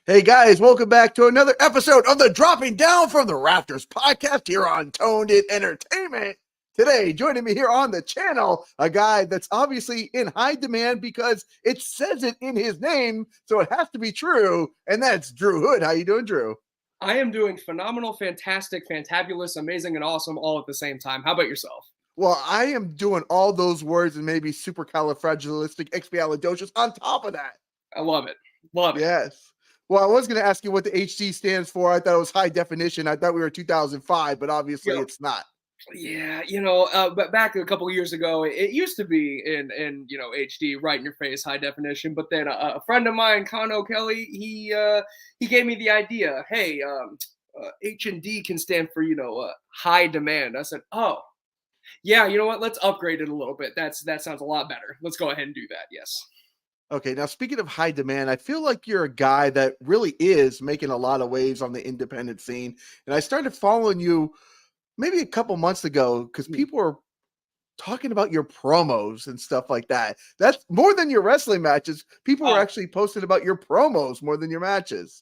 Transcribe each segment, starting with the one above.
Hey guys, welcome back to another episode of the Dropping Down from the Rafters podcast here on Toned It Entertainment. Today, joining me here on the channel, a guy that's obviously in high demand because it says it in his name, so it has to be true, and that's Drew Hood. How you doing, Drew? I am doing phenomenal, fantastic, fantabulous, amazing, and awesome all at the same time. How about yourself? Well, I am doing all those words and maybe supercalifragilisticexpialidocious on top of that. I love it. Love it. Yes. Well, I was going to ask you what the HD stands for. I thought it was high definition. I thought we were 2005, but obviously You know, it's not. yeah, but back a couple of years ago, it used to be in HD, right in your face, high definition. But then a friend of mine, Kano Kelly, he gave me the idea. Hey, H&D can stand for high demand. I said, oh, yeah, you know what? Let's upgrade it a little bit. That sounds a lot better. Let's go ahead and do that. Yes. Okay, now speaking of high demand, I feel like you're a guy that really is making a lot of waves on the independent scene. And I started following you maybe a couple months ago because people are talking about your promos and stuff like that. That's more than your wrestling matches. People are Oh, actually posting about your promos more than your matches.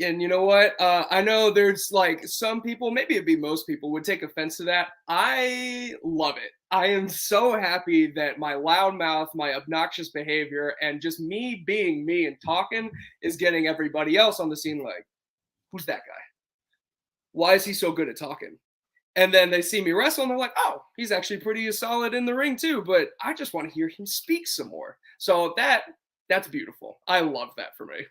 and you know what? I know there's like some people, maybe it'd be most people, would take offense to that. I love it. I am so happy that my loud mouth, my obnoxious behavior, and just me being me and talking is getting everybody else on the scene like, who's that guy? Why is he so good at talking? And then they see me wrestle and they're like, oh, he's actually pretty solid in the ring too. But I just want to hear him speak some more. So that's beautiful. I love that for me.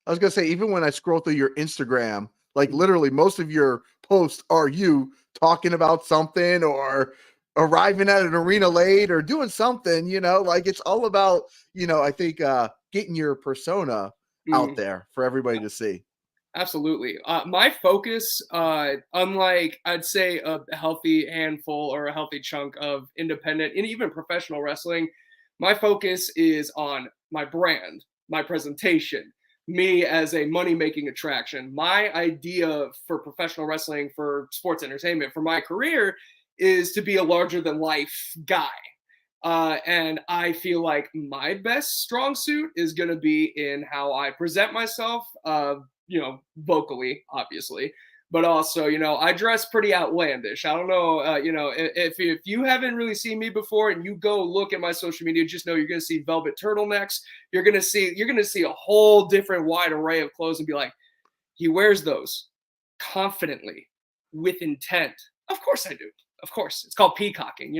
I was gonna say, even when I scroll through your Instagram, like literally most of your posts are you talking about something or arriving at an arena late or doing something, like it's all about, I think getting your persona out Mm. there for everybody to see. Absolutely. My focus, unlike I'd say a healthy handful or a healthy chunk of independent and even professional wrestling, my focus is on my brand, my presentation, me as a money making attraction. My idea for professional wrestling, for sports entertainment, for my career is to be a larger than life guy. And I feel like my best strong suit is going to be in how I present myself, vocally, obviously, but also, I dress pretty outlandish. I don't know, if you haven't really seen me before and you go look at my social media, just know you're going to see velvet turtlenecks. You're going to see a whole different wide array of clothes and be like, he wears those confidently with intent. Of course I do. Of course. It's called peacocking,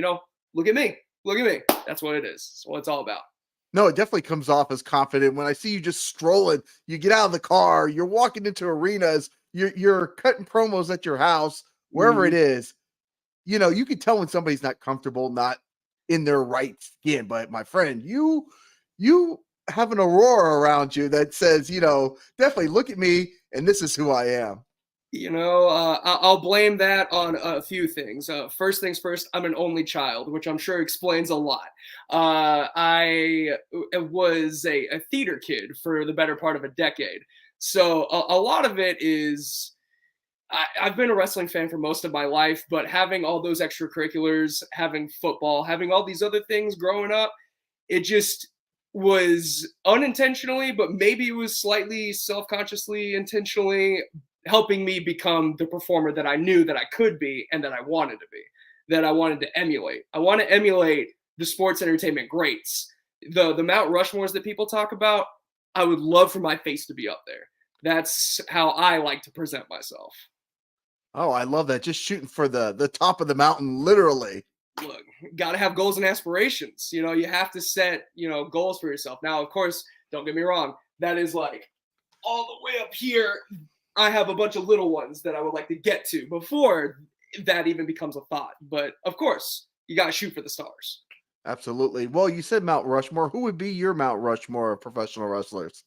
look at me. Look at me. That's what it is. That's what it's all about. No, it definitely comes off as confident when I see you just strolling. You get out of the car, you're walking into arenas, you're cutting promos at your house, wherever it Mhm. is. You can tell when somebody's not comfortable, not in their right skin. But my friend, you have an aurora around you that says, definitely look at me, and this is who I am. I'll blame that on a few things. First things first, I'm an only child, which I'm sure explains a lot. I was a theater kid for the better part of a decade. So a lot of it is I've been a wrestling fan for most of my life, but having all those extracurriculars, having football, having all these other things growing up, it just was unintentionally, but maybe it was slightly self consciously, intentionally helping me become the performer that I knew that I could be and that I wanted to be, that I wanted to emulate. I want to emulate the sports entertainment greats. The Mount Rushmores that people talk about, I would love for my face to be up there. That's how I like to present myself. Oh, I love that. Just shooting for the top of the mountain, literally. Look, got to have goals and aspirations. You have to set, goals for yourself. Now, of course, don't get me wrong. That is like all the way up here. I have a bunch of little ones that I would like to get to before that even becomes a thought. But of course, you got to shoot for the stars. Absolutely. Well, you said Mount Rushmore. Who would be your Mount Rushmore of professional wrestlers?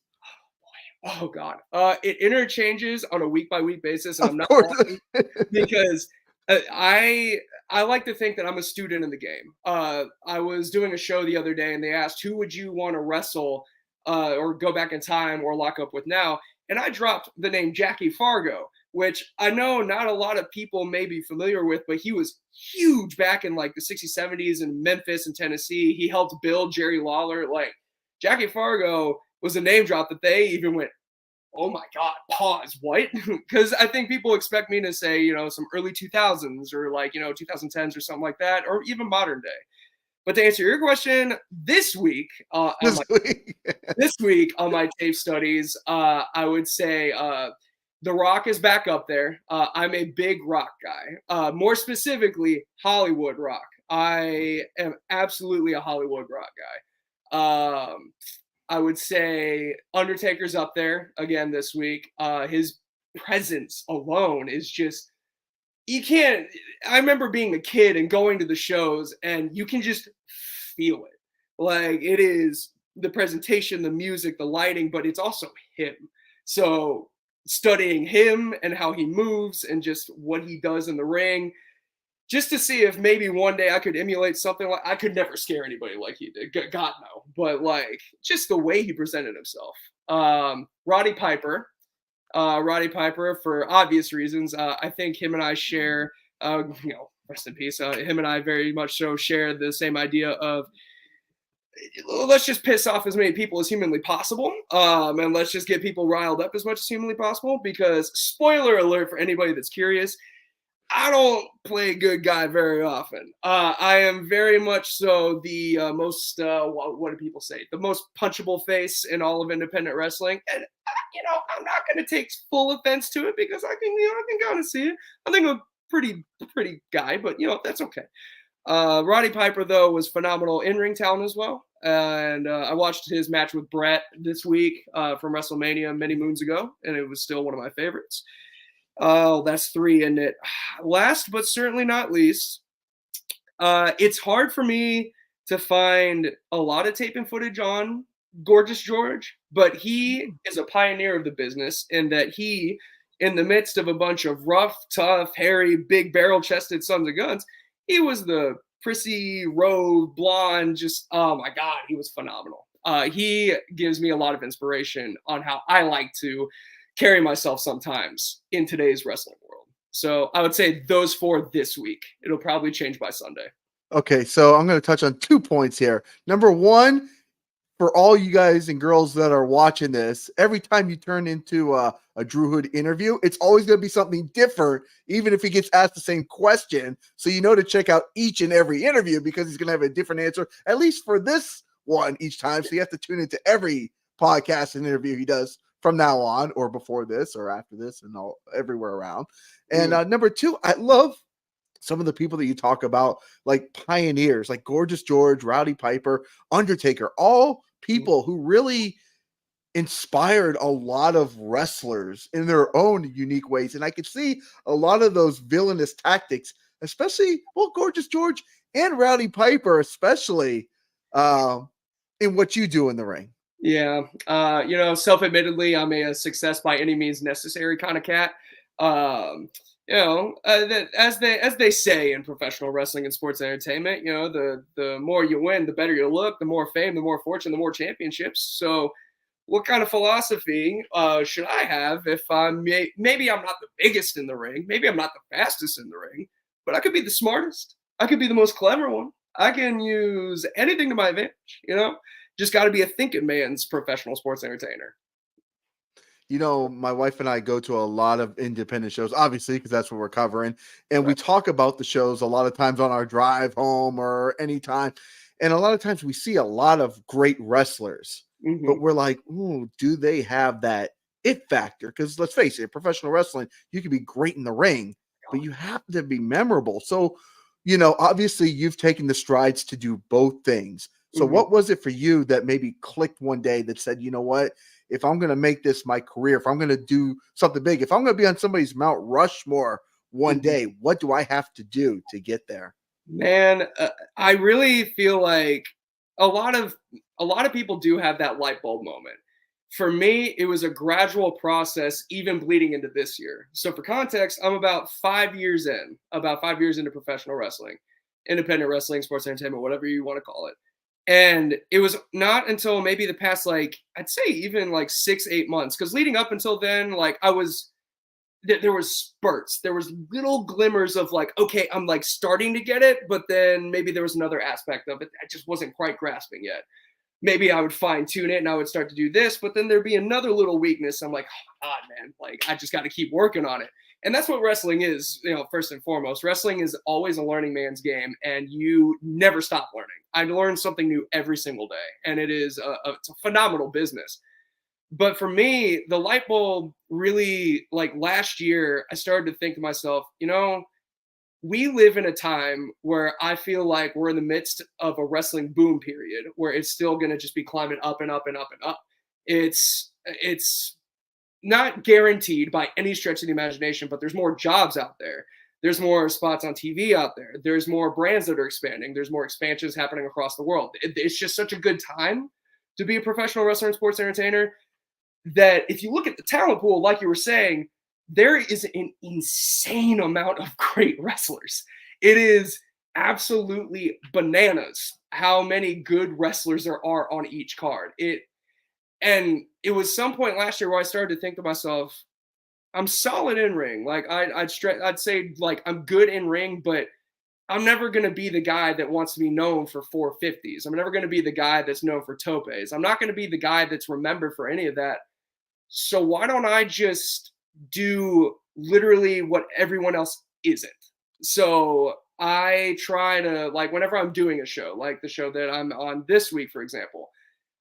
Oh God, it interchanges on a week by week basis, and I'm Of not course. lying because I like to think that I'm a student in the game. I was doing a show the other day, and they asked who would you want to wrestle, or go back in time or lock up with now, and I dropped the name Jackie Fargo, which I know not a lot of people may be familiar with, but he was huge back in like the 60s, 70s in Memphis and Tennessee. He helped build Jerry Lawler. Like Jackie Fargo was a name drop that they even went, Oh my God, pause, what? Because I think people expect me to say, some early 2000s or like, 2010s or something like that, or even modern day. But to answer your question, This week. this week on my tape studies, I would say The Rock is back up there. I'm a big rock guy. More specifically, Hollywood rock. I am absolutely a Hollywood rock guy. I would say Undertaker's up there again this week. His presence alone is just you can't. I remember being a kid and going to the shows, and you can just feel it. Like it is the presentation, the music, the lighting, but it's also him. So studying him and how he moves and just what he does in the ring, just to see if maybe one day I could emulate something like I could never scare anybody like he did. God no, but like just the way he presented himself. Roddy Piper, for obvious reasons. I think him and I share, rest in peace. Him and I very much so share the same idea of let's just piss off as many people as humanly possible, and let's just get people riled up as much as humanly possible. Because spoiler alert for anybody that's curious, I don't play good guy very often. I am very much so the most, what do people say? The most punchable face in all of independent wrestling. And, I'm not going to take full offense to it because I can kind of see it. I think I'm a pretty guy, but, that's okay. Roddy Piper, though, was phenomenal in-ring talent as well. And I watched his match with Brett this week from WrestleMania many moons ago, and it was still one of my favorites. Oh, that's three, isn't it? Last but certainly not least, it's hard for me to find a lot of tape and footage on Gorgeous George, but he is a pioneer of the business in that he, in the midst of a bunch of rough, tough, hairy, big barrel-chested sons of guns, he was the prissy, rogue, blonde, just, oh my God, he was phenomenal. He gives me a lot of inspiration on how I like to carry myself sometimes in today's wrestling world. So I would say those four this week. It'll probably change by Sunday. Okay, so I'm going to touch on 2 points here. Number one, for all you guys and girls that are watching this, every time you turn into a Drew Hood interview, it's always going to be something different, even if he gets asked the same question. So you know to check out each and every interview because he's going to have a different answer, at least for this one each time. So you have to tune into every podcast and interview he does from now on, or before this, or after this, and all everywhere around. And number two, I love some of the people that you talk about, like pioneers, like Gorgeous George, Rowdy Piper, Undertaker, all people who really inspired a lot of wrestlers in their own unique ways. And I could see a lot of those villainous tactics, especially, Gorgeous George and Rowdy Piper, especially in what you do in the ring. Yeah. Self-admittedly, I'm a success by any means necessary kind of cat. As they say in professional wrestling and sports entertainment, the more you win, the better you look, the more fame, the more fortune, the more championships. So what kind of philosophy should I have if maybe I'm not the biggest in the ring, maybe I'm not the fastest in the ring, but I could be the smartest. I could be the most clever one. I can use anything to my advantage, just got to be a thinking man's professional sports entertainer. My wife and I go to a lot of independent shows, obviously, because that's what we're covering. And we talk about the shows a lot of times on our drive home or anytime. And a lot of times we see a lot of great wrestlers, but we're like, ooh, do they have that it factor? Because let's face it, professional wrestling, you can be great in the ring, but you have to be memorable. So, obviously you've taken the strides to do both things. So what was it for you that maybe clicked one day that said, you know what, if I'm going to make this my career, if I'm going to do something big, if I'm going to be on somebody's Mount Rushmore one day, what do I have to do to get there? Man, I really feel like a lot of people do have that light bulb moment. For me, it was a gradual process, even bleeding into this year. So for context, I'm about 5 years into professional wrestling, independent wrestling, sports entertainment, whatever you want to call it. And it was not until maybe the past, I'd say even 6-8 months, because leading up until then, there was spurts. There was little glimmers of okay, I'm starting to get it, but then maybe there was another aspect of it I just wasn't quite grasping yet. maybe I would fine tune it and I would start to do this, but then there'd be another little weakness. I'm like, oh, God, man, like I just got to keep working on it. And that's what wrestling is, first and foremost. Wrestling is always a learning man's game, and you never stop learning. I learn something new every single day, and it is it's a phenomenal business. But for me, the light bulb really, like last year, I started to think to myself, we live in a time where I feel like we're in the midst of a wrestling boom period where it's still going to just be climbing up and up and up and up. It's not guaranteed by any stretch of the imagination, but there's more jobs out there. There's more spots on TV out there. There's more brands that are expanding. There's more expansions happening across the world. It's just such a good time to be a professional wrestler and sports entertainer that if you look at the talent pool, like you were saying, there is an insane amount of great wrestlers. It is absolutely bananas how many good wrestlers there are on each card. And it was some point last year where I started to think to myself, I'm solid in ring. Like I'd say like I'm good in ring, but I'm never going to be the guy that wants to be known for 450s. I'm never going to be the guy that's known for topes. I'm not going to be the guy that's remembered for any of that. So why don't I just do literally what everyone else isn't? So I try to, like, whenever I'm doing a show, like the show that I'm on this week, for example,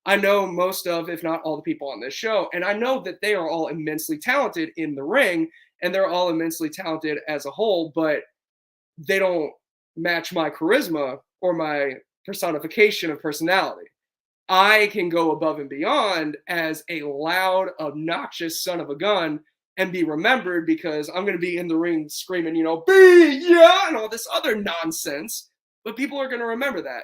I know most of, if not all the people on this show, and I know that they are all immensely talented in the ring, and they're all immensely talented as a whole, but they don't match my charisma or my personification of personality. I can go above and beyond as a loud, obnoxious son of a gun and be remembered because I'm going to be in the ring screaming, be yeah, and all this other nonsense. But people are going to remember that.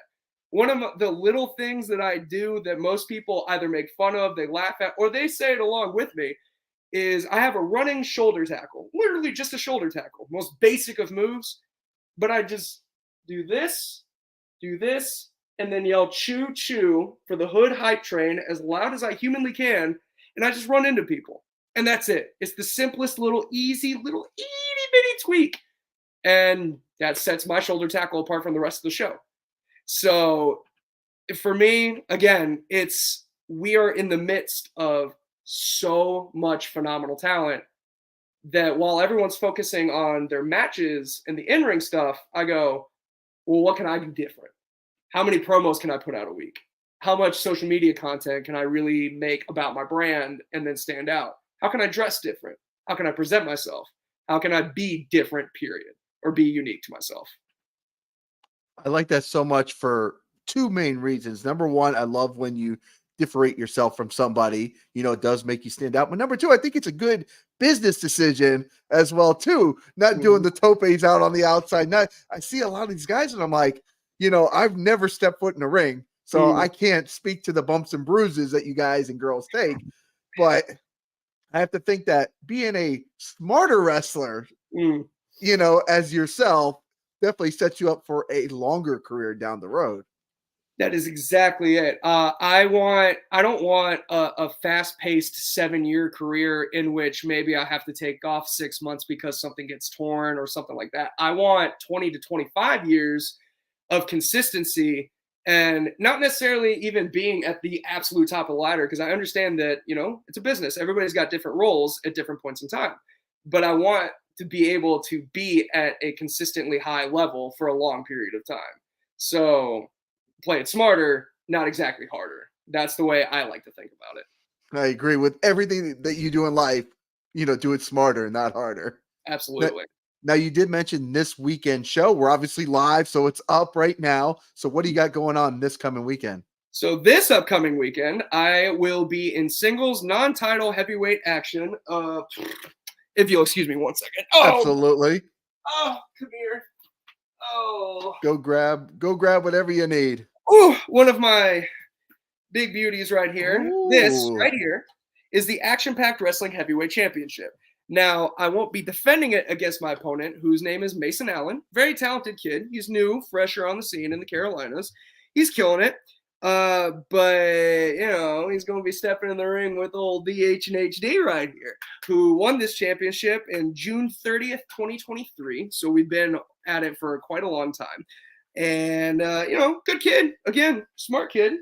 One of the little things that I do that most people either make fun of, they laugh at, or they say it along with me is I have a running shoulder tackle, literally just a shoulder tackle, most basic of moves. But I just do this, and then yell choo choo for the hood hype train as loud as I humanly can, and I just run into people. And that's it. It's the simplest little easy little itty bitty tweak. And that sets my shoulder tackle apart from the rest of the show. So for me, again, we are in the midst of so much phenomenal talent that while everyone's focusing on their matches and the in-ring stuff, I go, well, what can I do different? How many promos can I put out a week? How much social media content can I really make about my brand and then stand out? How can I dress different? How can I present myself? How can I be different, period, or be unique to myself? I like that so much for two main reasons. Number one, I love when you differentiate yourself from somebody, it does make you stand out. But number two, I think it's a good business decision as well, too. Not doing the topes out on the outside. I see a lot of these guys and I'm like, I've never stepped foot in a ring, so I can't speak to the bumps and bruises that you guys and girls take. But I have to think that being a smarter wrestler, as yourself, definitely sets you up for a longer career down the road. That is exactly it. I don't want a fast-paced 7-year career in which maybe I have to take off 6 months because something gets torn or something like that. I want 20 to 25 years of consistency and not necessarily even being at the absolute top of the ladder, because I understand that, it's a business. Everybody's got different roles at different points in time. But I want to be able to be at a consistently high level for a long period of time. So play it smarter, not exactly harder. That's the way I like to think about it. I agree with everything that you do in life. Do it smarter, not harder. Absolutely. Now, you did mention this weekend show. We're obviously live, so it's up right now. So what do you got going on this coming weekend? So this upcoming weekend, I will be in singles non-title heavyweight action. If you'll excuse me 1 second. Oh, absolutely. Oh, come here. Oh. Go grab whatever you need. Oh, one of my big beauties right here. Ooh. This right here is the Action Packed Wrestling Heavyweight Championship. Now, I won't be defending it against my opponent, whose name is Mason Allen. Very talented kid. He's new, fresher on the scene in the Carolinas. He's killing it. But, he's going to be stepping in the ring with old DH and HD right here, who won this championship in June 30th, 2023. So we've been at it for quite a long time. And, good kid. Again, smart kid.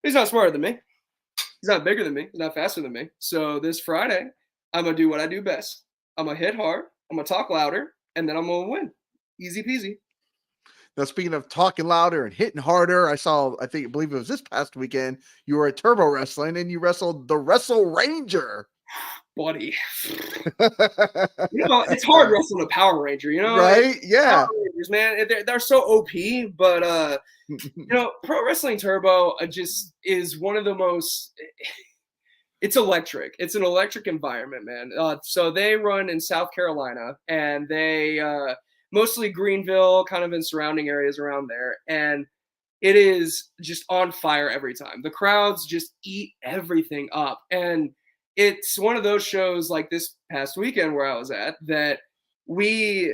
He's not smarter than me. He's not bigger than me. He's not faster than me. So this Friday, I'm gonna do what I do best. I'm gonna hit hard. I'm gonna talk louder, and then I'm gonna win. Easy peasy. Now, speaking of talking louder and hitting harder, I believe it was this past weekend, you were at Turbo Wrestling and you wrestled the Wrestle Ranger. Buddy. It's hard wrestling a Power Ranger, Right? Yeah. Power Rangers, man, they're so OP, but Pro Wrestling Turbo just is one of the most. It's electric. It's an electric environment, man. So they run in South Carolina, and they mostly Greenville, kind of in surrounding areas around there, and it is just on fire every time. The crowds just eat everything up, and it's one of those shows like this past weekend where I was at that we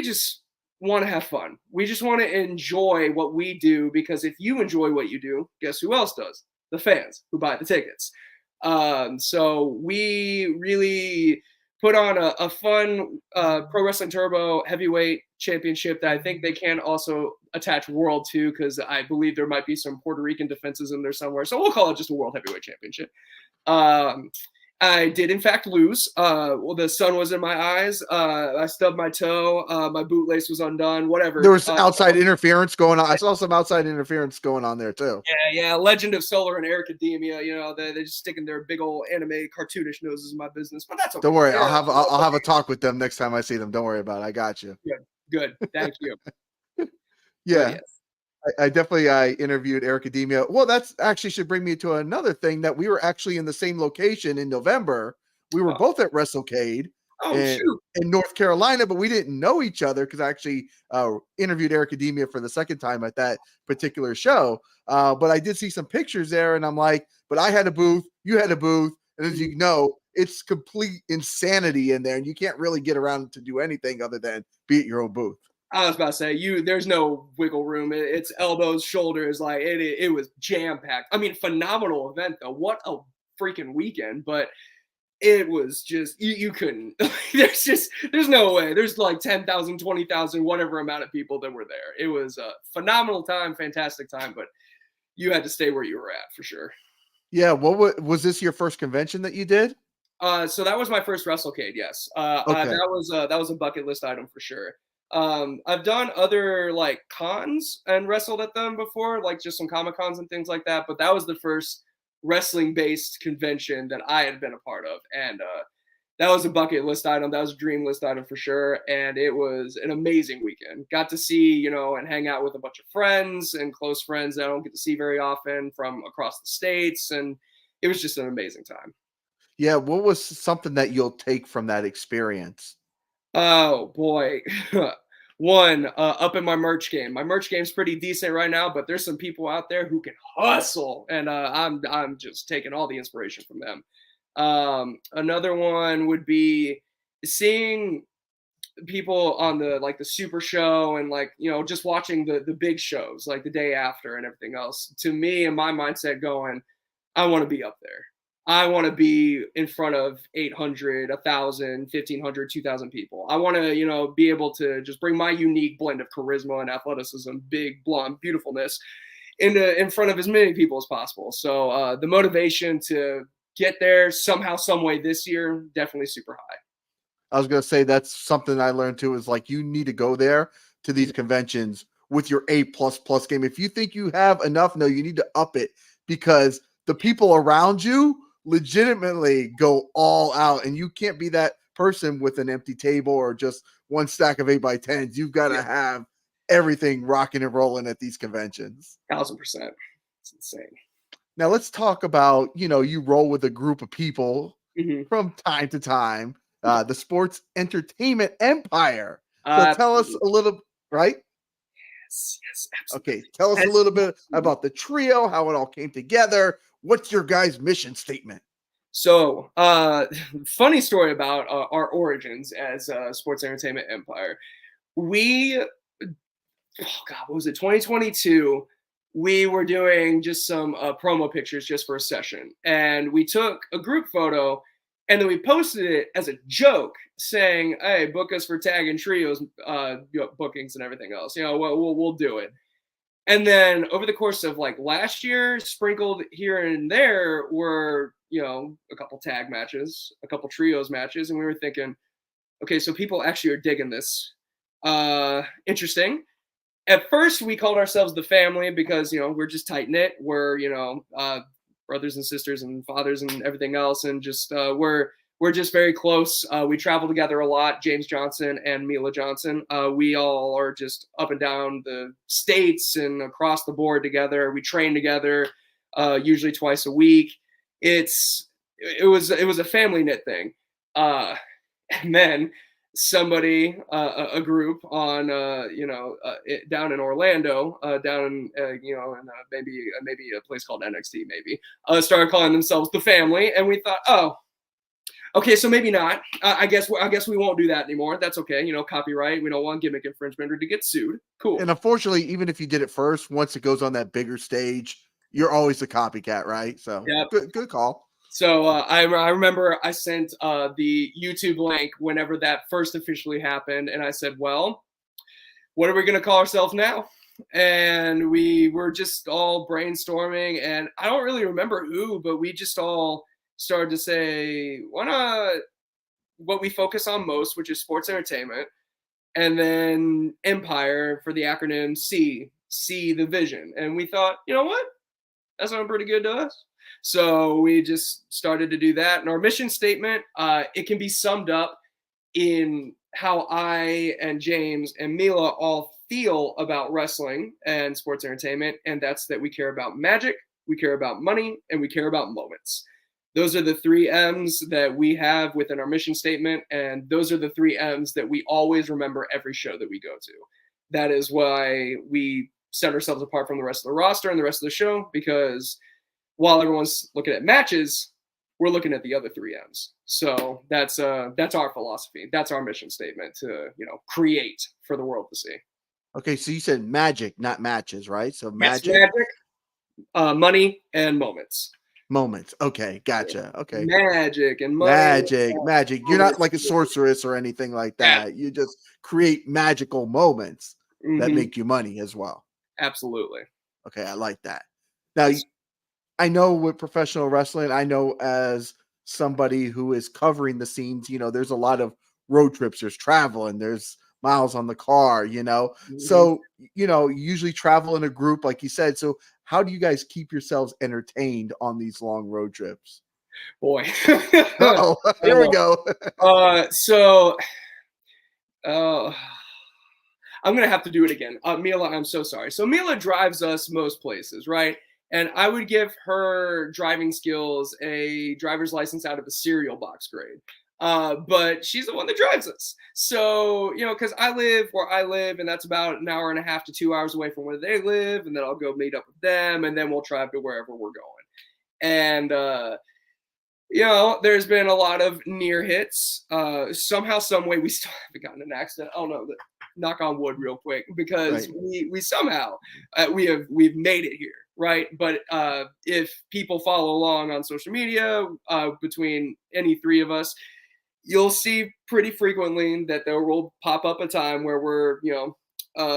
just want to have fun. We just want to enjoy what we do, because if you enjoy what you do, guess who else does? The fans who buy the tickets. So we really put on a fun Pro Wrestling Turbo heavyweight championship that I think they can also attach world to, because I believe there might be some Puerto Rican defenses in there somewhere. So we'll call it just a world heavyweight championship. I did, in fact, lose. Well, the sun was in my eyes. I stubbed my toe. My bootlace was undone. Whatever. There was outside interference going on. I saw some outside interference going on there too. Yeah. Legend of Solar and Eric Academia. They're just sticking their big old anime cartoonish noses in my business. But that's okay. Don't worry. I'll have a talk with them next time I see them. Don't worry about it. I got you. Good. Thank you. Yeah. Yes. I definitely interviewed Eric Academia. Well, that's actually should bring me to another thing, that we were actually in the same location in November. We were both at WrestleCade in North Carolina, but we didn't know each other because I actually interviewed Eric Academia for the second time at that particular show. But I did see some pictures there, and I'm like, but I had a booth, you had a booth, and as you know, it's complete insanity in there, and you can't really get around to do anything other than be at your own booth. I was about to say, there's no wiggle room. It's elbows, shoulders, like it was jam packed. I mean, phenomenal event though. What a freaking weekend! But it was just you couldn't. There's no way. There's like 10,000, 20,000, whatever amount of people that were there. It was a phenomenal time, fantastic time. But you had to stay where you were at for sure. Yeah. What was this your first convention that you did? So that was my first WrestleCade. Yes. Okay. That was a bucket list item for sure. I've done other like cons and wrestled at them before, like just some Comic Cons and things like that. But that was the first wrestling based convention that I had been a part of. And that was a bucket list item. That was a dream list item for sure. And it was an amazing weekend. Got to see, and hang out with a bunch of friends and close friends that I don't get to see very often from across the states. And it was just an amazing time. Yeah. What was something that you'll take from that experience? Oh boy. One, up in my merch game. My merch game's pretty decent right now, but there's some people out there who can hustle, and I'm just taking all the inspiration from them. Another one would be seeing people on the Super Show and just watching the big shows like the day after and everything else. To me, in my mindset, going, I want to be up there. I want to be in front of 800, 1,000, 1,500, 2,000 people. I want to, be able to just bring my unique blend of charisma and athleticism, big, blonde, beautifulness, in front of as many people as possible. So the motivation to get there somehow, some way this year, definitely super high. I was going to say that's something I learned too, is like you need to go there to these conventions with your A++ game. If you think you have enough, no, you need to up it, because the people around you legitimately go all out, and you can't be that person with an empty table or just one stack of 8x10s. You've got to have everything rocking and rolling at these conventions. 1,000%. It's insane. Now let's talk about, you roll with a group of people from time to time, the sports entertainment empire. So tell us a little, right? Yes, absolutely. Okay, tell us a little bit about the trio, how it all came together. What's your guys' mission statement? So, funny story about our origins as a sports entertainment empire. What was it, 2022? We were doing just some promo pictures just for a session. And we took a group photo and then we posted it as a joke saying, hey, book us for tag and trios bookings and everything else. We'll do it. And then over the course of like last year, sprinkled here and there were, a couple tag matches, a couple trios matches. And we were thinking, okay, so people actually are digging this. Interesting. At first, we called ourselves the family because, we're just tight knit. We're, brothers and sisters and fathers and everything else. And just, we're just very close. We travel together a lot. James Johnson and Mila Johnson. We all are just up and down the states and across the board together. We train together, usually twice a week. It was a family knit thing. And then somebody, a group on, down in Orlando, down in, maybe a place called NXT, maybe, started calling themselves the family, and we thought, oh. Okay, so maybe not. I guess we won't do that anymore. That's okay. Copyright. We don't want gimmick infringement or to get sued. Cool. And unfortunately, even if you did it first, once it goes on that bigger stage, you're always a copycat, right? So Yep. Good call. So I remember I sent the YouTube link whenever that first officially happened, and I said, well, what are we going to call ourselves now? And we were just all brainstorming, and I don't really remember who, but we just all started to say, why not what we focus on most, which is sports entertainment, and then Empire for the acronym C the vision. And we thought, you know what? That sounded pretty good to us. So we just started to do that. And our mission statement, it can be summed up in how I and James and Mila all feel about wrestling and sports entertainment. And that's that we care about magic, we care about money, and we care about moments. Those are the 3 M's that we have within our mission statement. And those are the 3 M's that we always remember every show that we go to. That is why we set ourselves apart from the rest of the roster and the rest of the show, because while everyone's looking at matches, we're looking at the other 3 M's. So that's our philosophy. That's our mission statement to, create for the world to see. Okay, so you said magic, not matches, right? So magic, money, and moments. Moments. Okay, gotcha. Okay. Magic and money. Magic. You're not like a sorceress or anything like that. Yeah. You just create magical moments that make you money as well. Absolutely. Okay, I like that. Now, I know with professional wrestling, I know as somebody who is covering the scenes, there's a lot of road trips, there's travel, and there's miles on the car, So, you usually travel in a group, like you said. So how do you guys keep yourselves entertained on these long road trips? Boy. Here we go. I'm going to have to do it again. Mila, I'm so sorry. So Mila drives us most places, right? And I would give her driving skills a driver's license out of a cereal box grade. But she's the one that drives us. So, because I live where I live, and that's about an hour and a half to 2 hours away from where they live. And then I'll go meet up with them, and then we'll drive to wherever we're going. And, there's been a lot of near hits. Somehow, some way, we still haven't gotten an accident. Oh no, knock on wood real quick, because we somehow, we've made it here. Right. But if people follow along on social media, between any 3 of us, you'll see pretty frequently that there will pop up a time where we're,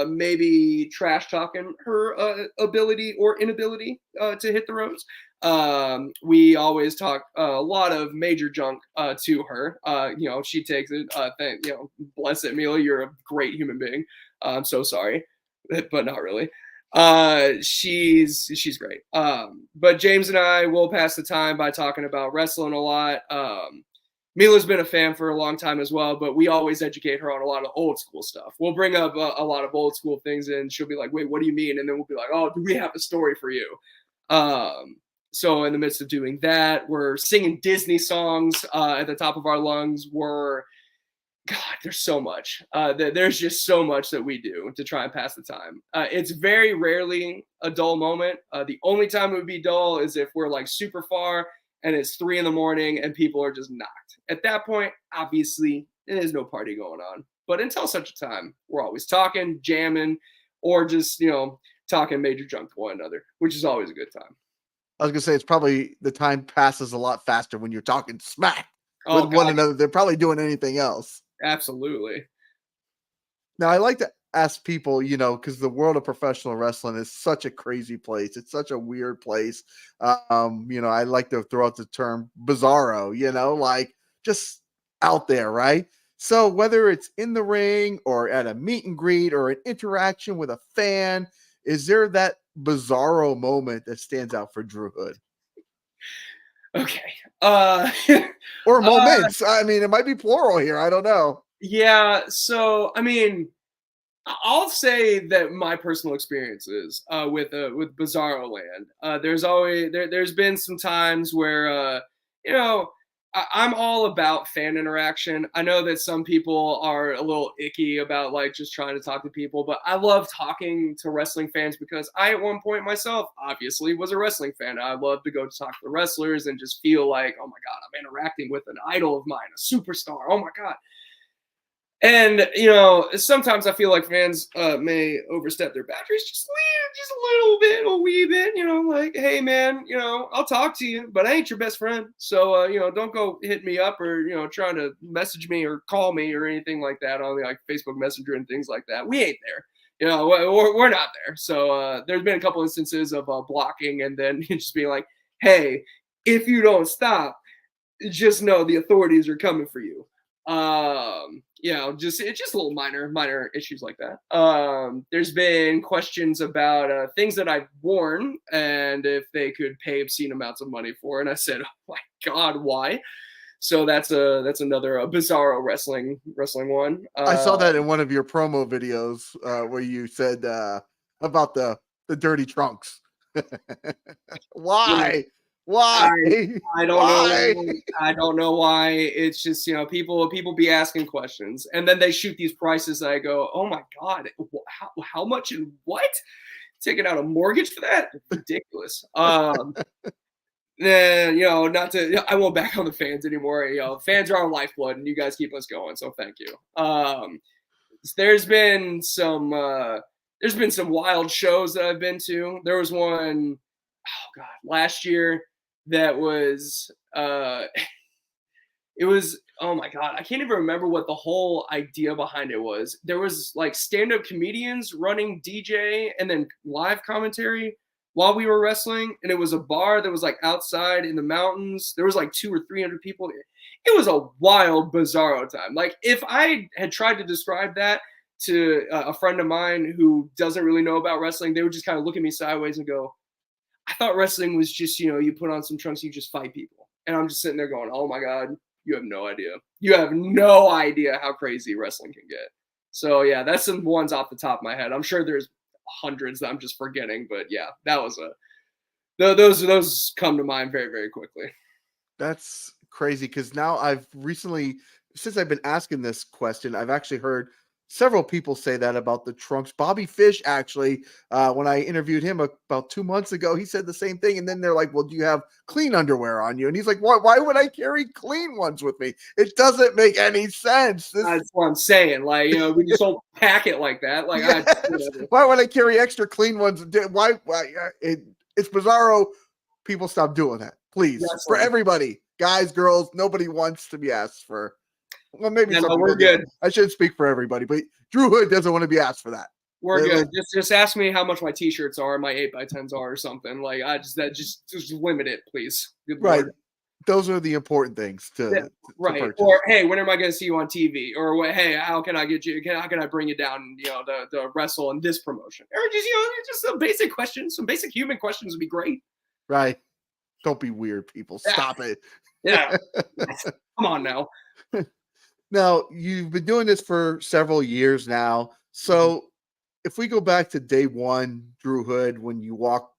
maybe trash talking her ability or inability to hit the roads. We always talk a lot of major junk to her. She takes it. Bless it, Mila. You're a great human being. I'm so sorry, but not really. She's great. But James and I will pass the time by talking about wrestling a lot. Mila's been a fan for a long time as well, but we always educate her on a lot of old school stuff. We'll bring up a lot of old school things, and she'll be like, wait, what do you mean? And then we'll be like, oh, do we have a story for you? So in the midst of doing that, we're singing Disney songs at the top of our lungs. God, there's so much. There's just so much that we do to try and pass the time. It's very rarely a dull moment. The only time it would be dull is if we're like super far and it's 3 a.m. and people are just knocked. At that point, obviously, there's no party going on. But until such a time, we're always talking, jamming, or just, talking major junk to one another, which is always a good time. I was going to say, it's probably the time passes a lot faster when you're talking smack with one another. They're probably doing anything else. Absolutely. Now, I like to ask people, because the world of professional wrestling is such a crazy place. It's such a weird place. I like to throw out the term bizarro, like just out there, right? So whether it's in the ring or at a meet and greet or an interaction with a fan, is there that bizarro moment that stands out for Drew Hood? Okay. Or moments. I mean, it might be plural here. I don't know. Yeah. So, I mean, I'll say that my personal experiences with Bizarro Land. There's been some times where you know I'm all about fan interaction. I know that some people are a little icky about like just trying to talk to people, but I love talking to wrestling fans because I at one point myself obviously was a wrestling fan. I love to go to talk to the wrestlers and just feel like, oh my god, I'm interacting with an idol of mine, a superstar. Oh my god. And sometimes I feel like fans may overstep their boundaries just a little bit, a wee bit. Like, hey man, I'll talk to you, but I ain't your best friend. So don't go hit me up or trying to message me or call me or anything like that on like Facebook Messenger and things like that. We ain't there. We're not there. So there's been a couple instances of blocking and then just being like, hey, if you don't stop, just know the authorities are coming for you. It's just little minor issues like that. There's been questions about things that I've worn and if they could pay obscene amounts of money for, and I said, oh my god, why? So that's another bizarro wrestling one. I saw that in one of your promo videos where you said about the dirty trunks. Why? Why? I don't know. I don't know why. It's just people be asking questions, and then they shoot these prices. And I go, oh my god, how much and what? Taking out a mortgage for that? Ridiculous. Not to. I won't back on the fans anymore. Fans are our lifeblood, and you guys keep us going. So thank you. There's been some wild shows that I've been to. There was one, oh god, last year that was it was, oh my god, I can't even remember what the whole idea behind it was. There was like stand-up comedians running DJ and then live commentary while we were wrestling, and it was a bar that was like outside in the mountains. There was like 200 or 300 people. It was a wild bizarro time. Like if I had tried to describe that to a friend of mine who doesn't really know about wrestling, they would just kind of look at me sideways and go, I thought wrestling was just, you put on some trunks, you just fight people. And I'm just sitting there going, oh my god, you have no idea. You have no idea how crazy wrestling can get. So yeah, that's some ones off the top of my head. I'm sure there's hundreds that I'm just forgetting, but yeah, that was those come to mind very, very quickly. That's crazy because now I've recently, since I've been asking this question, I've actually heard several people say that about the trunks. Bobby Fish, actually, when I interviewed him about 2 months ago, he said the same thing. And then they're like, well, do you have clean underwear on you? And he's like, why would I carry clean ones with me? It doesn't make any sense. That's what I'm saying. Like, we just don't pack it like that. Like, yes. Why would I carry extra clean ones? Why it's bizarro. People stop doing that, please. For everybody, guys, girls, nobody wants to be asked for. Well, maybe we're good. I shouldn't speak for everybody, but Drew Hood doesn't want to be asked for that. We're good. Just ask me how much my t-shirts are, my 8x10s are, or something. Like just limit it, please. Good right. Lord. Those are the important things to right. purchase. Or hey, when am I going to see you on TV? Or hey, how can I get you? How can I bring you down? The wrestle in this promotion? Or just some basic questions, some basic human questions would be great. Right. Don't be weird, people. Stop it. Yeah. Come on now. Now, you've been doing this for several years now. So if we go back to day one, Drew Hood, when you walked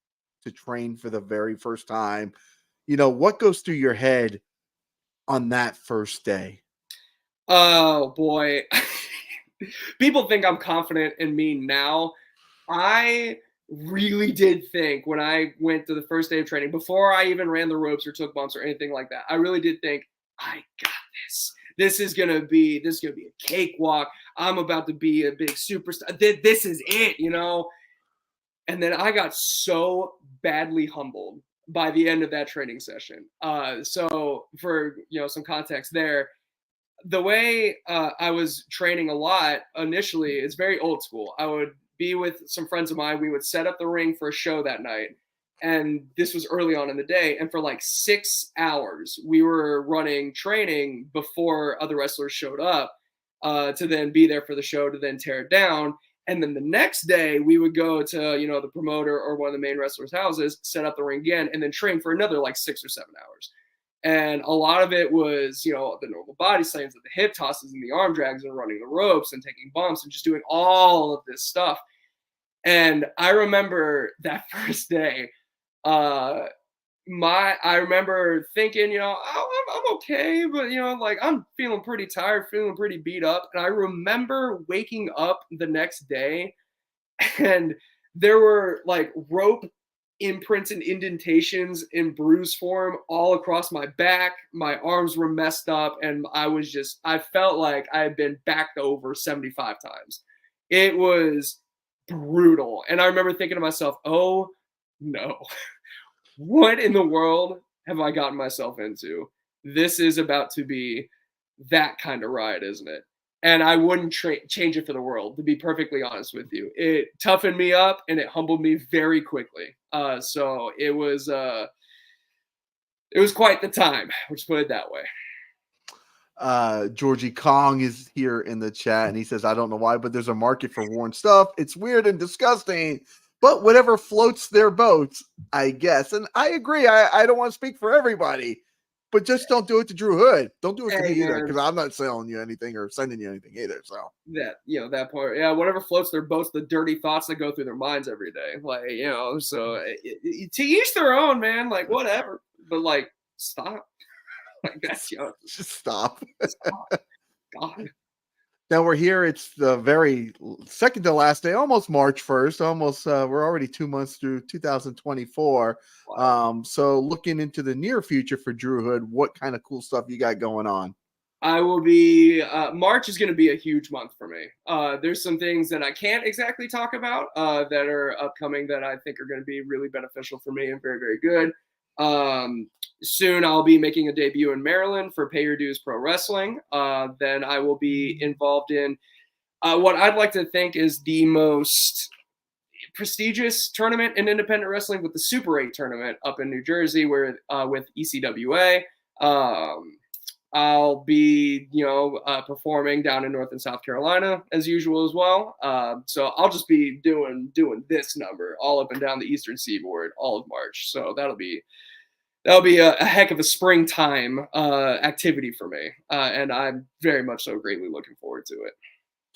to train for the very first time, what goes through your head on that first day? Oh, boy. People think I'm confident in me now. I really did think when I went to the first day of training, before I even ran the ropes or took bumps or anything like that, I really did think, I got this. This is gonna be a cakewalk. I'm about to be a big superstar. This is it, And then I got so badly humbled by the end of that training session. So for some context there, the way I was training a lot initially is very old school. I would be with some friends of mine. We would set up the ring for a show that night. And this was early on in the day. And for like 6 hours, we were running training before other wrestlers showed up to then be there for the show to then tear it down. And then the next day, we would go to, the promoter or one of the main wrestlers' houses, set up the ring again, and then train for another like 6 or 7 hours. And a lot of it was, the normal body slams, the hip tosses and the arm drags and running the ropes and taking bumps and just doing all of this stuff. And I remember that first day, I remember thinking, I'm okay, but like I'm feeling pretty tired, feeling pretty beat up. And I remember waking up the next day and there were like rope imprints and indentations in bruise form all across my back. My arms were messed up, and I felt like I had been backed over 75 times. It was brutal. And I remember thinking to myself, oh no, what in the world have I gotten myself into? This is about to be that kind of ride, isn't it? And I wouldn't change it for the world, to be perfectly honest with you. It toughened me up and it humbled me very quickly. So it was quite the time. Let's put it that way. Georgie Kong is here in the chat, and he says, I don't know why, but there's a market for worn stuff. It's weird and disgusting, but whatever floats their boats, I guess. And I agree. I don't want to speak for everybody, but just don't do it to Drew Hood. Don't do it to me either, because I'm not selling you anything or sending you anything either. So that part, whatever floats their boats, the dirty thoughts that go through their minds every day, like so to each their own, man. Like whatever, but like stop. Like that's just stop. God. Now we're here. It's the very second to last day, almost March 1st. Almost, we're already 2 months through 2024. Wow. So looking into the near future for Drew Hood, what kind of cool stuff you got going on? I will be, March is going to be a huge month for me. There's some things that I can't exactly talk about that are upcoming that I think are going to be really beneficial for me and very, very good. Soon I'll be making a debut in Maryland for Pay Your Dues Pro Wrestling. Then I will be involved in what I'd like to think is the most prestigious tournament in independent wrestling, with the Super 8 tournament up in New Jersey, where with ECWA. I'll be, performing down in North and South Carolina as usual as well. So I'll just be doing this number all up and down the Eastern Seaboard all of March. So that'll be a heck of a springtime activity for me, and I'm very much so greatly looking forward to it.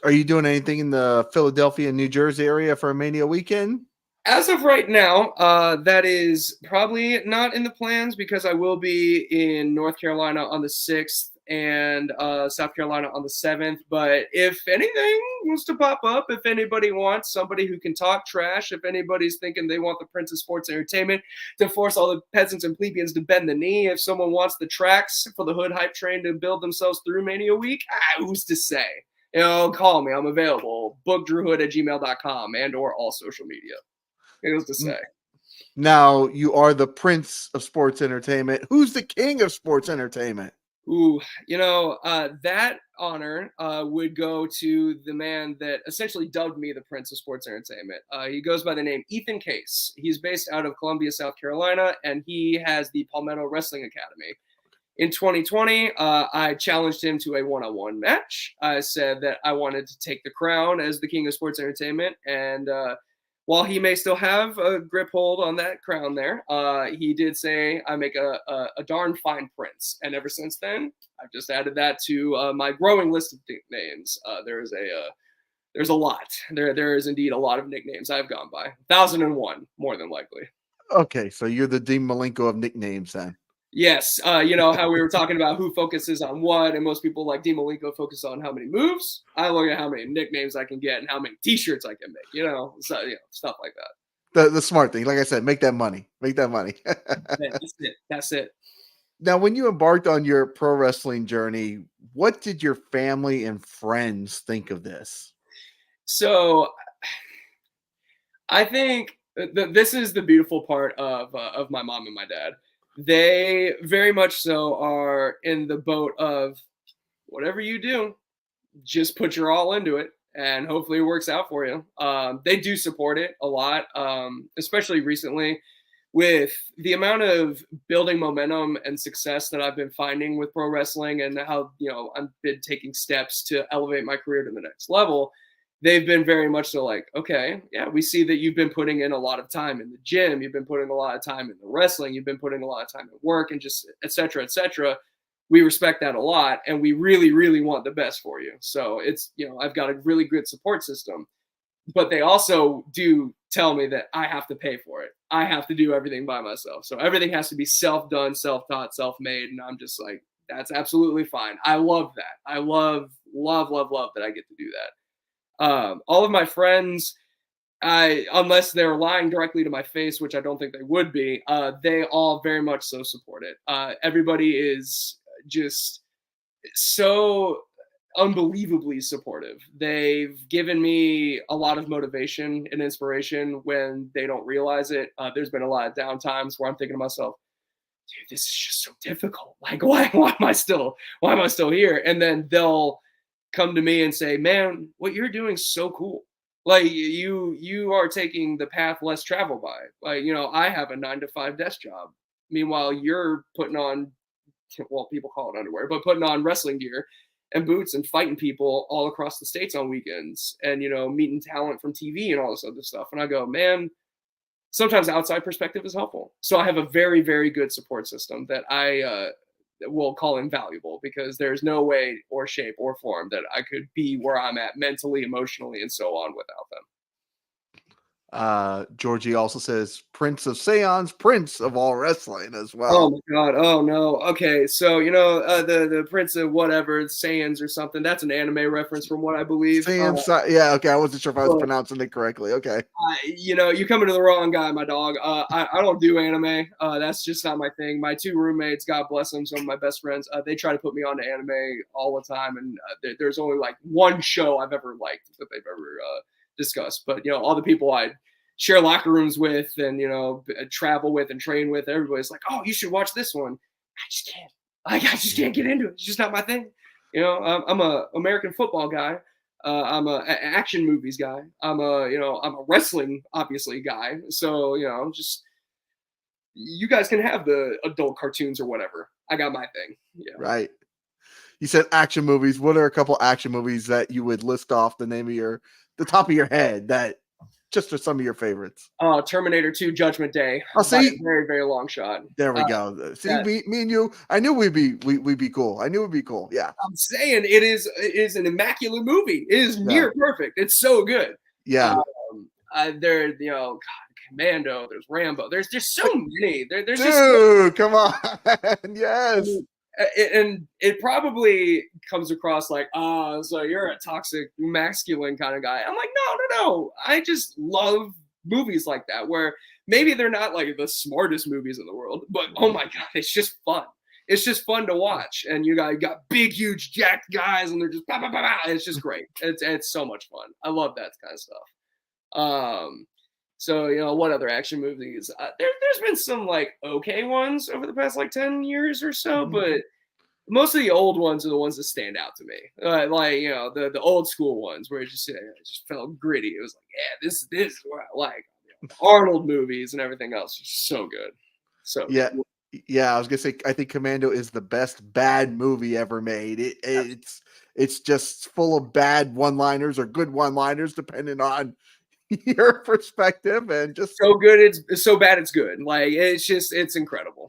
Are you doing anything in the Philadelphia, New Jersey area for a Mania weekend? As of right now, that is probably not in the plans, because I will be in North Carolina on the 6th and South Carolina on the 7th. But if anything was to pop up, if anybody wants somebody who can talk trash, if anybody's thinking they want the Prince of Sports Entertainment to force all the peasants and plebeians to bend the knee, if someone wants the tracks for the Hood Hype Train to build themselves through Mania Week, who's to say? Call me. I'm available. Bookdrewhood@gmail.com and or all social media. It was to say. Now, you are the Prince of Sports Entertainment. Who's the King of Sports Entertainment? Ooh, that honor would go to the man that essentially dubbed me the Prince of Sports Entertainment. He goes by the name Ethan Case. He's based out of Columbia, South Carolina, and he has the Palmetto Wrestling Academy. In 2020, I challenged him to a one-on-one match. I said that I wanted to take the crown as the King of Sports Entertainment, and while he may still have a grip hold on that crown there, he did say I make a darn fine prince. And ever since then, I've just added that to my growing list of nicknames. There's a lot. There is indeed a lot of nicknames I've gone by. 1,001, more than likely. Okay, so you're the Dean Malenko of nicknames then. Yes, how we were talking about who focuses on what, and most people like Dean Malenko focus on how many moves. I look at how many nicknames I can get and how many T-shirts I can make. Stuff like that. The smart thing, like I said, make that money. Make that money. That's it. Now, when you embarked on your pro wrestling journey, what did your family and friends think of this? So, I think this is the beautiful part of my mom and my dad. They very much so are in the boat of, whatever you do, just put your all into it, and hopefully it works out for you. They do support it a lot, especially recently with the amount of building momentum and success that I've been finding with pro wrestling, and how, I've been taking steps to elevate my career to the next level. They've been very much so like, okay, yeah, we see that you've been putting in a lot of time in the gym, you've been putting a lot of time in the wrestling, you've been putting a lot of time at work, and just et cetera, et cetera. We respect that a lot, and we really, really want the best for you. So it's, I've got a really good support system, but they also do tell me that I have to pay for it. I have to do everything by myself. So everything has to be self-done, self-taught, self-made. And I'm just like, that's absolutely fine. I love that. I love, love, love, love that I get to do that. All of my friends, unless they're lying directly to my face, which I don't think they would be, they all very much so support it. Everybody is just so unbelievably supportive. They've given me a lot of motivation and inspiration when they don't realize it. There's been a lot of down times where I'm thinking to myself, dude, this is just so difficult. Like, why am I still here? And then they'll come to me and say, man, what you're doing is so cool. Like, you are taking the path less traveled by. Like, I have a 9-to-5 desk job. Meanwhile, you're putting on, well, people call it underwear, but putting on wrestling gear and boots and fighting people all across the states on weekends, and meeting talent from TV and all this other stuff. And I go, man, sometimes outside perspective is helpful. So I have a very, very good support system that I will call invaluable, because there's no way or shape or form that I could be where I'm at mentally, emotionally, and so on without them. Georgie also says Prince of Seance, Prince of all wrestling as well. Oh my god! Oh no! Okay, so the Prince of whatever, Saiyans or something. That's an anime reference from what I believe. Yeah, okay. I wasn't sure if I was pronouncing it correctly. Okay. You're coming to the wrong guy, my dog. I don't do anime. That's just not my thing. My two roommates, God bless them, some of my best friends, they try to put me onto anime all the time, and there's only like one show I've ever liked that they've ever discussed. But all the people I share locker rooms with, and travel with and train with, everybody's like, oh, you should watch this one. I just can't. I just can't get into it. It's just not my thing. I'm a American football guy. I'm a action movies guy. I'm a wrestling obviously guy. So just, you guys can have the adult cartoons or whatever. I got my thing. Yeah. Right. You said action movies. What are a couple action movies that you would list off the top of your head that just are some of your favorites? Terminator 2 Judgment Day. I'll see. Very, very long shot. There we go. See, me and you, I knew we'd be cool. I knew it'd be cool. Yeah. I'm saying it is an immaculate movie. It is near perfect. It's so good. Yeah. There, God, Commando, there's Rambo. There's just so many. There's Dude, come on. Yes. And it probably comes across like, so you're a toxic masculine kind of guy. I'm like, no. I just love movies like that, where maybe they're not like the smartest movies in the world, but oh my god, it's just fun. It's just fun to watch, and you got big, huge, jacked guys, and they're just bah, bah, bah, bah. It's just great. It's so much fun. I love that kind of stuff. So what other action movies? There's been some like okay ones over the past like 10 years or so, but most of the old ones are the ones that stand out to me. The old school ones where it just felt gritty. It was like, yeah, this is what I like. Arnold movies and everything else is so good. So yeah. Yeah, I was gonna say, I think Commando is the best bad movie ever made. It's just full of bad one-liners or good one-liners, depending on your perspective, and just so good. It's so bad it's good. Like it's incredible.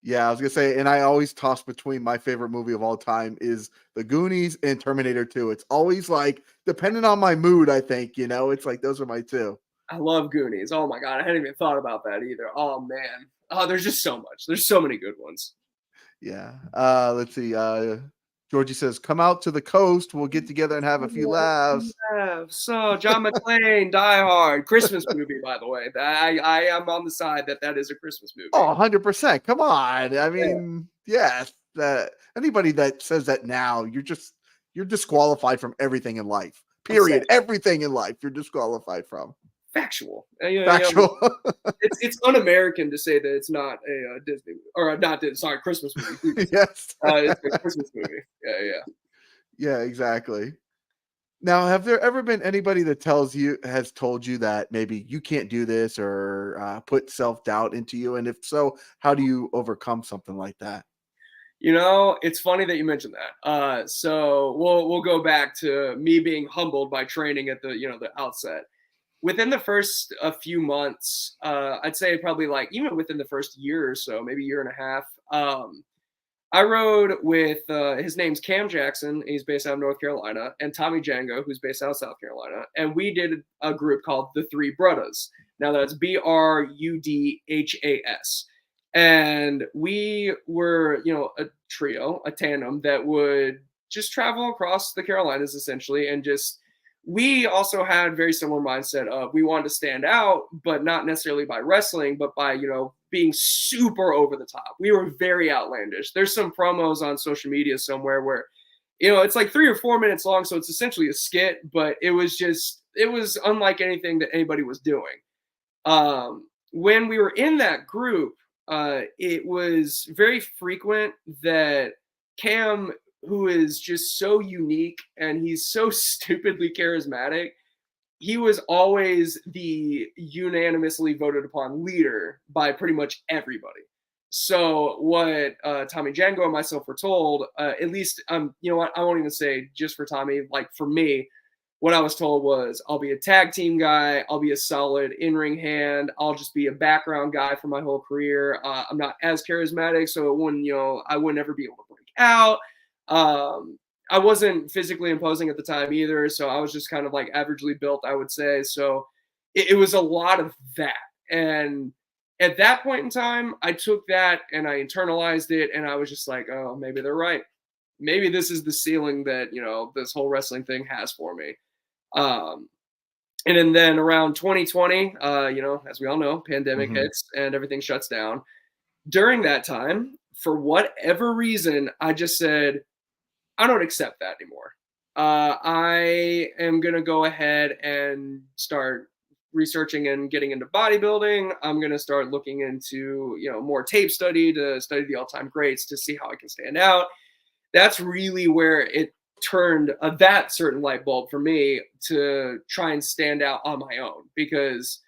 Yeah, I was gonna say, and I always toss between my favorite movie of all time is The Goonies and Terminator 2. It's always like depending on my mood. I think it's like those are my two. I love Goonies. Oh my god, I hadn't even thought about that either. Oh man. Oh, there's just so much. There's so many good ones. Yeah. Let's see. Georgie says, come out to the coast. We'll get together and have a few laughs. So John McClane, Die Hard, Christmas movie, by the way. I am on the side that is a Christmas movie. Oh, 100%. Come on. I mean, yes. Anybody that says that now, you're disqualified from everything in life. Period. Everything in life you're disqualified from. Factual. Factual. It's un-American to say that it's not a Disney or not Disney. Sorry, Christmas movie. Yes, it's a Christmas movie. Yeah. Yeah, exactly. Now, have there ever been anybody that has told you that maybe you can't do this or put self doubt into you? And if so, how do you overcome something like that? It's funny that you mentioned that. So we'll go back to me being humbled by training at the outset. Within the first a few months, I'd say probably like even within the first year or so, maybe year and a half. I rode with his name's Cam Jackson. He's based out of North Carolina, and Tommy Django, who's based out of South Carolina. And we did a group called the Three Brothers. Now that's Brudhas. And we were, a trio, a tandem that would just travel across the Carolinas essentially and just we also had very similar mindset of we wanted to stand out, but not necessarily by wrestling, but by being super over the top. We were very outlandish. There's some promos on social media somewhere where it's like 3 or 4 minutes long, so it's essentially a skit, but it was unlike anything that anybody was doing. When we were in that group, it was very frequent that Cam, who is just so unique and he's so stupidly charismatic, he was always the unanimously voted upon leader by pretty much everybody. So what Tommy Django and myself were told, at least, you know what, I won't even say just for Tommy, like for me, what I was told was I'll be a tag team guy. I'll be a solid in-ring hand. I'll just be a background guy for my whole career. I'm not as charismatic, so it wouldn't, I wouldn't ever be able to break out. I wasn't physically imposing at the time either, so I was just kind of like averagely built, I would say. So it was a lot of that. And at that point in time, I took that and I internalized it, and I was just like, oh, maybe they're right. Maybe this is the ceiling that, this whole wrestling thing has for me. Um, and then around 2020, as we all know, pandemic Hmm. hits and everything shuts down. During that time, for whatever reason, I just said, I don't accept that anymore. I am going to go ahead and start researching and getting into bodybuilding. I'm going to start looking into, more tape study to study the all-time greats to see how I can stand out. That's really where it turned that certain light bulb for me to try and stand out on my own because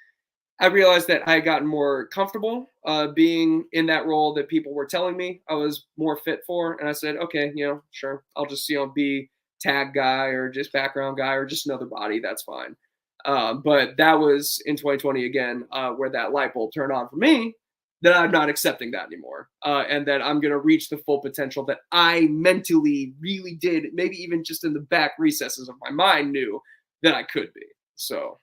I realized that I had gotten more comfortable being in that role that people were telling me I was more fit for. And I said, okay, sure. I'll just, be tag guy or just background guy or just another body. That's fine. But that was in 2020 again, where that light bulb turned on for me that I'm not accepting that anymore. And that I'm going to reach the full potential that I mentally really did, maybe even just in the back recesses of my mind knew that I could be. So,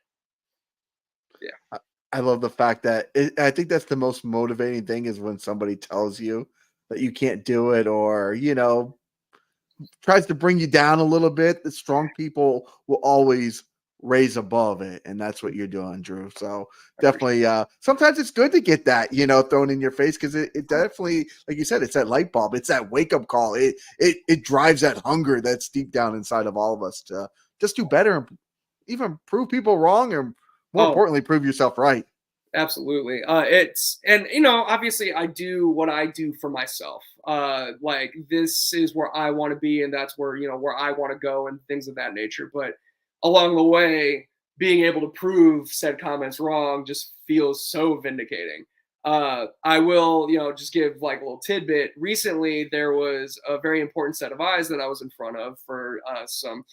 yeah. I love the fact that I think that's the most motivating thing is when somebody tells you that you can't do it or, tries to bring you down a little bit. The strong people will always raise above it. And that's what you're doing, Drew. So definitely, sometimes it's good to get that, thrown in your face because it definitely, like you said, it's that light bulb. It's that wake up call. It drives that hunger that's deep down inside of all of us to just do better and even prove people wrong or more Oh, importantly, prove yourself right. absolutely. It's and obviously I do what I do for myself. Like this is where I want to be and that's where, where I want to go and things of that nature. But along the way, being able to prove said comments wrong just feels so vindicating. I will, just give like a little tidbit. Recently, there was a very important set of eyes that I was in front of for some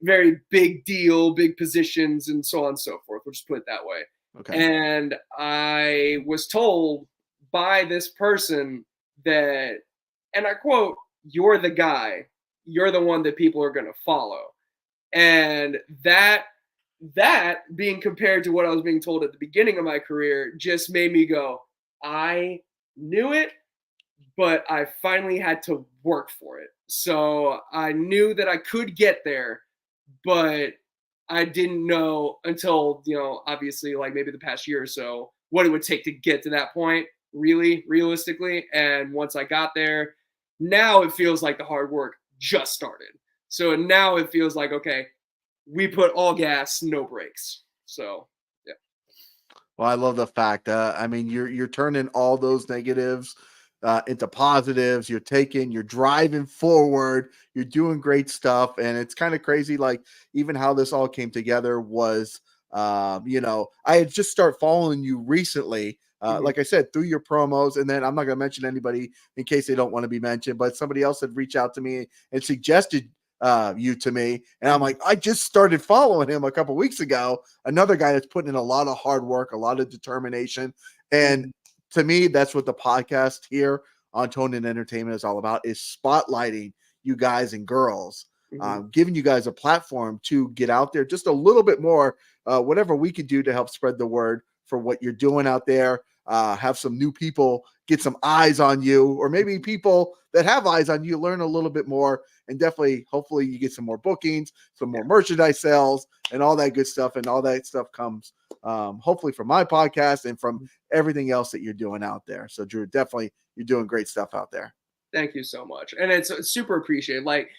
very big deal, big positions, and so on and so forth. We'll just put it that way. Okay. And I was told by this person that, and I quote, "You're the guy. You're the one that people are going to follow." And that being compared to what I was being told at the beginning of my career just made me go, I knew it, but I finally had to work for it. So I knew that I could get there, but I didn't know until, obviously like maybe the past year or so, what it would take to get to that point, really, realistically. And once I got there, now it feels like the hard work just started. So now it feels like, okay, we put all gas, no brakes. So, yeah. Well, I love the fact. I mean, you're turning all those negatives. into positives. You're driving forward. You're doing great stuff. And it's kind of crazy. Like even how this all came together was, I had just started following you recently. Like I said, through your promos, and then I'm not going to mention anybody in case they don't want to be mentioned, but somebody else had reached out to me and suggested you to me. And I'm like, I just started following him a couple weeks ago. Another guy that's putting in a lot of hard work, a lot of determination. And to me, that's what the podcast here on Tone and Entertainment is all about, is spotlighting you guys and girls, giving you guys a platform to get out there just a little bit more, whatever we could do to help spread the word for what you're doing out there. Have some new people get some eyes on you, or maybe people that have eyes on you learn a little bit more, and definitely, hopefully you get some more bookings, some more merchandise sales, and all that good stuff. And all that stuff comes hopefully from my podcast and from everything else that you're doing out there. So Drew, definitely you're doing great stuff out there. Thank you so much. And it's super appreciated. Like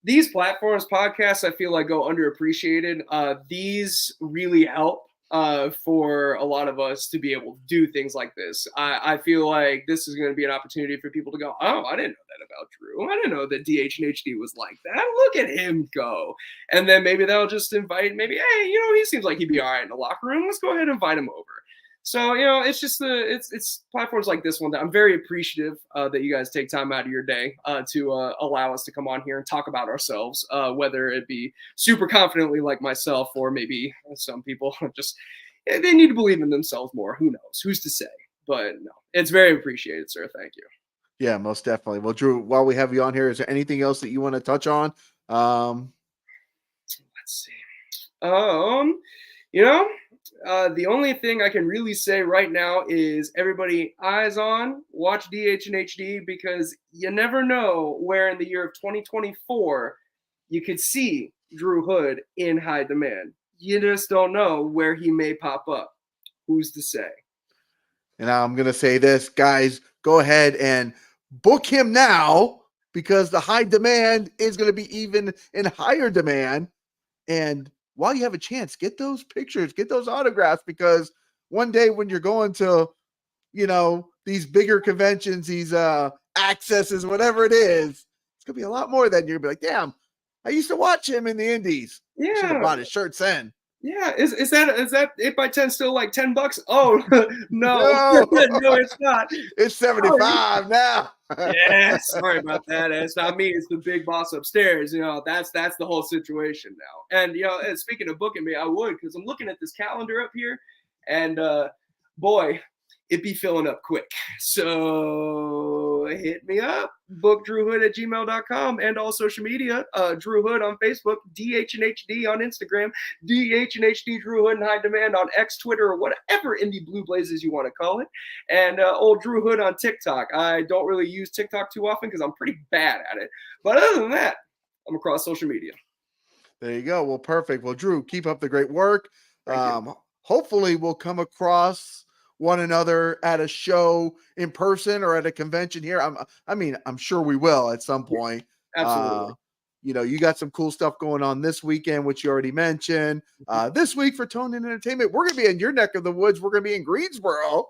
these platforms, podcasts, I feel like go underappreciated. These really help for a lot of us to be able to do things like this. I feel like this is going to be an opportunity for people to go, oh, I didn't know that about Drew. I didn't know that DH and HD was like that. Look at him go. And then maybe they'll just invite, maybe, hey, he seems like he'd be all right in the locker room. Let's go ahead and invite him over. So, it's just it's platforms like this one that I'm very appreciative that you guys take time out of your day to allow us to come on here and talk about ourselves, whether it be super confidently like myself, or maybe some people just, they need to believe in themselves more. Who knows? Who's to say? But no, it's very appreciated, sir. Thank you. Yeah, most definitely. Well, Drew, while we have you on here, is there anything else that you want to touch on? Let's see. The only thing I can really say right now is everybody eyes on, watch DH and HD, because you never know where in the year of 2024 you could see Drew Hood in high demand. You just don't know where he may pop up. Who's to say? And I'm going to say this, guys, go ahead and book him now, because the high demand is going to be even in higher demand. And while you have a chance, get those pictures, get those autographs, because one day when you're going to, these bigger conventions, these accesses, whatever it is, it's going to be a lot more than you're going to be like, damn, I used to watch him in the indies. Yeah. Should have bought his shirts then. Yeah, is that 8x10 still like $10? Oh no, no, it's not. It's 75 now. Yeah, sorry about that. It's not me. It's the big boss upstairs. That's the whole situation now. And speaking of booking me, I would, because I'm looking at this calendar up here, and boy, it be filling up quick. So hit me up, bookdrewhood@gmail.com, and all social media. Drew Hood on Facebook, DH and HD on Instagram, DH and HD Drew Hood and High Demand on X, Twitter, or whatever indie blue blazes you want to call it. And old Drew Hood on TikTok. I don't really use TikTok too often because I'm pretty bad at it. But other than that, I'm across social media. There you go. Well, perfect. Well, Drew, keep up the great work. Hopefully we'll come across one another at a show in person or at a convention here. I'm sure we will at some point. Absolutely. You got some cool stuff going on this weekend, which you already mentioned. This week for Tone and Entertainment, we're going to be in your neck of the woods. We're going to be in Greensboro,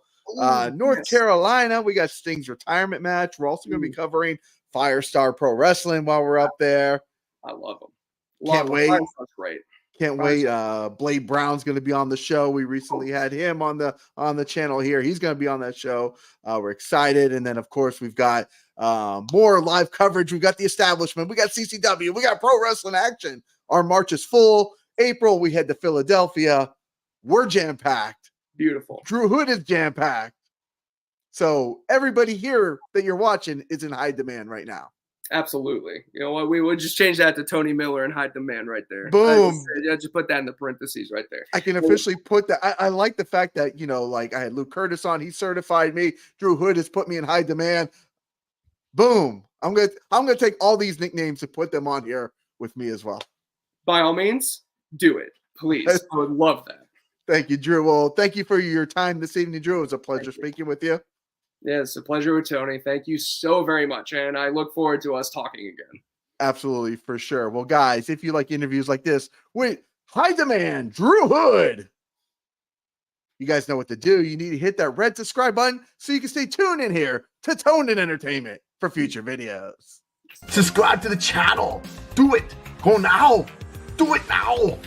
North Carolina. We got Sting's retirement match. We're also going to be covering Firestar Pro Wrestling while we're up there. I love them. Can't wait. Firestar's great. Can't wait. Blade Brown's going to be on the show. We recently had him on the channel here. He's going to be on that show. We're excited. And then, of course, we've got more live coverage. We've got the establishment. We got CCW. We got Pro Wrestling Action. Our March is full. April, we head to Philadelphia. We're jam-packed. Beautiful. Drew Hood is jam-packed. So everybody here that you're watching is in high demand right now. Absolutely. You know what? We would just change that to Tony Miller and High Demand right there. Boom. I just put that in the parentheses right there. I can officially put that. I like the fact that, like I had Luke Curtis on. He certified me. Drew Hood has put me in high demand. Boom. I'm gonna take all these nicknames and put them on here with me as well. By all means, do it. Please. I would love that. Thank you, Drew. Well, thank you for your time this evening, Drew. It was a pleasure speaking with you. Yeah, it's a pleasure with Tony. Thank you so very much. And I look forward to us talking again. Absolutely, for sure. Well, guys, if you like interviews like this, wait, high demand, Drew Hood. You guys know what to do. You need to hit that red subscribe button so you can stay tuned in here to Toned In Entertainment for future videos. Subscribe to the channel. Do it. Go now. Do it now.